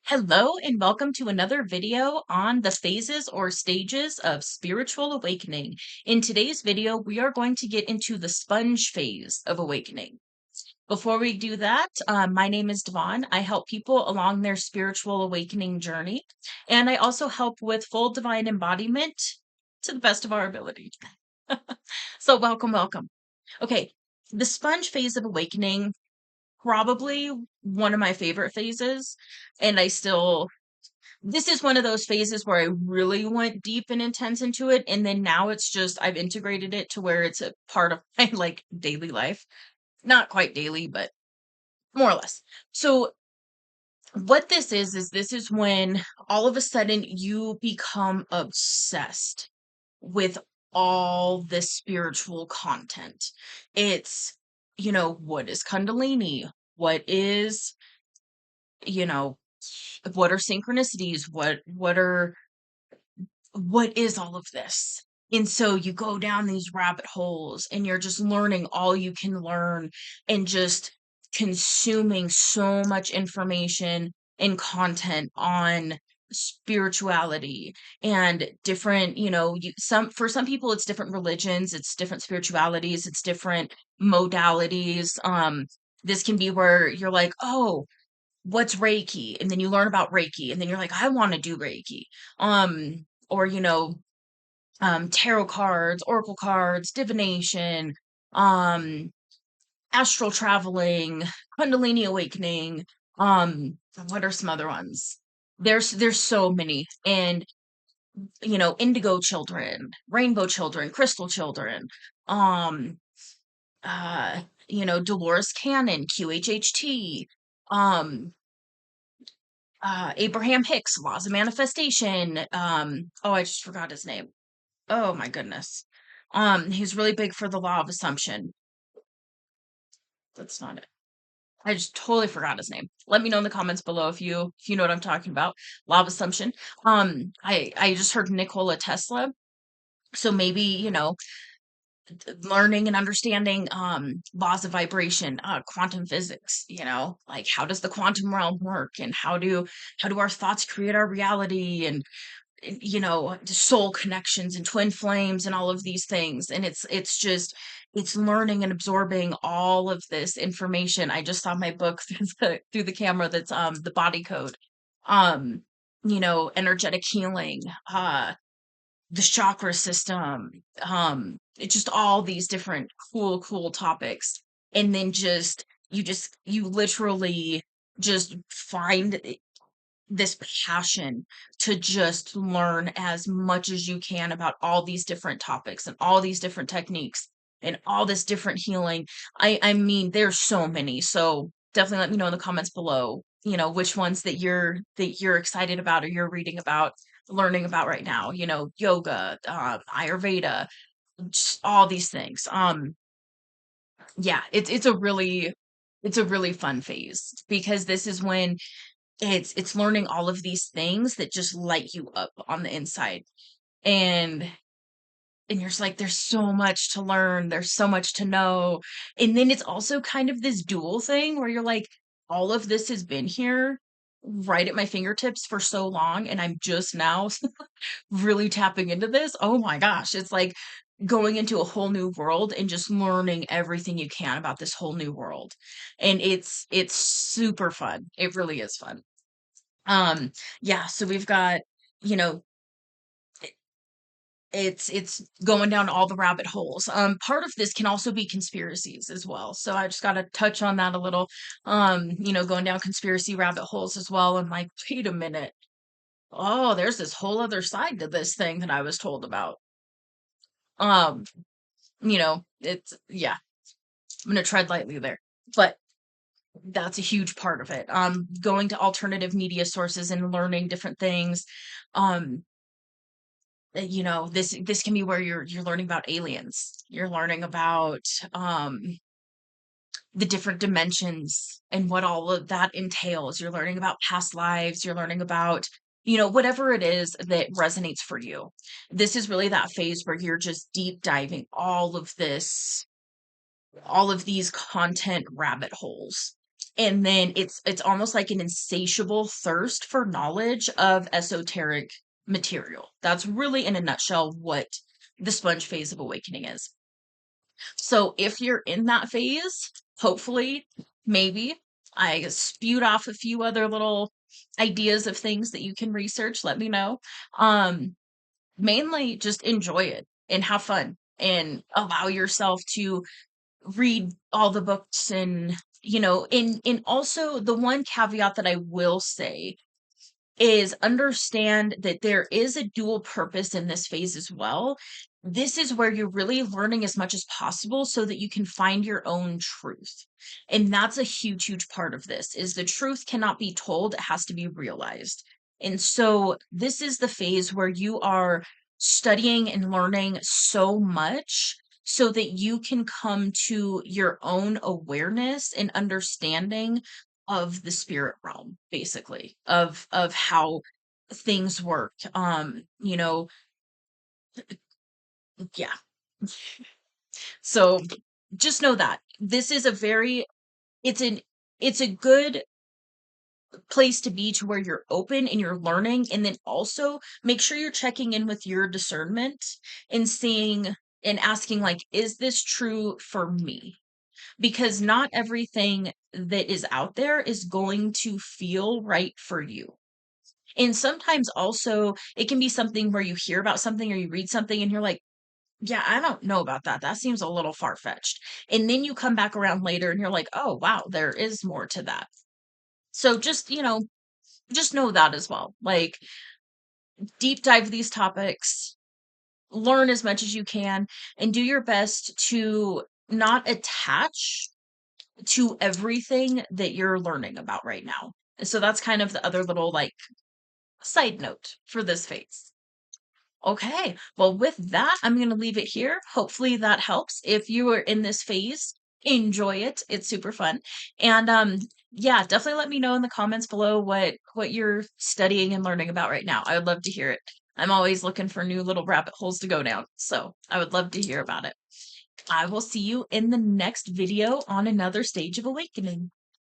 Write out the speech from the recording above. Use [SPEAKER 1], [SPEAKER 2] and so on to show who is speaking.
[SPEAKER 1] Hello and welcome to another video on the phases or stages of spiritual awakening. In today's video, we are going to get into the sponge phase of awakening. Before we do that, my name is Devon. I help people along their spiritual awakening journey, and I also help with full divine embodiment to the best of our ability. So welcome, welcome. Okay, the sponge phase of awakening, probably one of my favorite phases, and this is one of those phases where I really went deep and intense into it. And then now it's just, I've integrated it to where it's a part of my like daily life. Not quite daily, but more or less. So what this is when all of a sudden you become obsessed with all this spiritual content. It's, what is Kundalini? What is, you know, what are synchronicities? What is all of this? And so you go down these rabbit holes and you're just learning all you can learn and just consuming so much information and content on spirituality and different, for some people it's different religions, it's different spiritualities, it's different modalities. This can be where you're like, oh, what's Reiki? And then you learn about Reiki and then you're like, I want to do Reiki. Or tarot cards, oracle cards, divination, um, astral traveling, Kundalini awakening. What are some other ones? There's so many, and indigo children, rainbow children, crystal children, um, Dolores Cannon, QHHT, um, Abraham Hicks, laws of manifestation. Oh, I just forgot his name. Oh my goodness. He's really big for the law of assumption. That's not it. I just totally forgot his name. Let me know in the comments below if you know what I'm talking about. Law of assumption. I just heard Nikola Tesla. So maybe, learning and understanding laws of vibration, quantum physics, like how does the quantum realm work and how do our thoughts create our reality and soul connections and twin flames and all of these things. And it's learning and absorbing all of this information. I just saw my book through the camera that's the body code, um energetic healing, the chakra system, it's just all these different cool topics. And then you literally just find this passion to just learn as much as you can about all these different topics and all these different techniques and all this different healing. I mean, there's so many. So definitely let me know in the comments below, which ones that you're excited about or you're reading about, learning about right now, yoga, Ayurveda, just all these things. Yeah, it's a really fun phase because this is when it's learning all of these things that just light you up on the inside. And you're just like, there's so much to learn, there's so much to know. And then it's also kind of this dual thing where you're like, all of this has been here right at my fingertips for so long, and I'm just now really tapping into this. Oh my gosh, it's like going into a whole new world and just learning everything you can about this whole new world. And it's super fun. It really is fun. Um, yeah, so we've got, you know, i- it's going down all the rabbit holes. Part of this can also be conspiracies as well. So I just got to touch on that a little. Going down conspiracy rabbit holes as well. And like, wait a minute. Oh, there's this whole other side to this thing that I was told about. Um, it's yeah, I'm gonna tread lightly there. But that's a huge part of it. Going to alternative media sources and learning different things. Um, this can be where you're learning about aliens, you're learning about um the different dimensions and what all of that entails, you're learning about past lives, you're learning about whatever it is that resonates for you. This is really that phase where you're just deep diving all of these content rabbit holes. And then it's almost like an insatiable thirst for knowledge of esoteric material. That's really in a nutshell what the sponge phase of awakening is. So if you're in that phase, hopefully, maybe I spewed off a few other little ideas of things that you can research, let me know. Mainly just enjoy it and have fun and allow yourself to read all the books. And in also the one caveat that I will say is understand that there is a dual purpose in this phase as well. This is where you're really learning as much as possible so that you can find your own truth. And that's a huge, huge part of this is the truth cannot be told, it has to be realized. And so this is the phase where you are studying and learning so much so that you can come to your own awareness and understanding of the spirit realm, basically, of how things work. Yeah. So just know that this is a very it's an it's a good place to be to where you're open and you're learning, and then also make sure you're checking in with your discernment and seeing and asking, like, is this true for me? Because not everything that is out there is going to feel right for you. And sometimes also it can be something where you hear about something or you read something and you're like, yeah, I don't know about that. That seems a little far fetched. And then you come back around later and you're like, oh, wow, there is more to that. So just know that as well. Like, deep dive these topics, learn as much as you can, and do your best to not attach to everything that you're learning about right now. So that's kind of the other little like side note for this phase. Okay. Well, with that, I'm going to leave it here. Hopefully that helps. If you are in this phase, enjoy it. It's super fun. And yeah, definitely let me know in the comments below what you're studying and learning about right now. I would love to hear it. I'm always looking for new little rabbit holes to go down. So, I would love to hear about it. I will see you in the next video on another stage of awakening.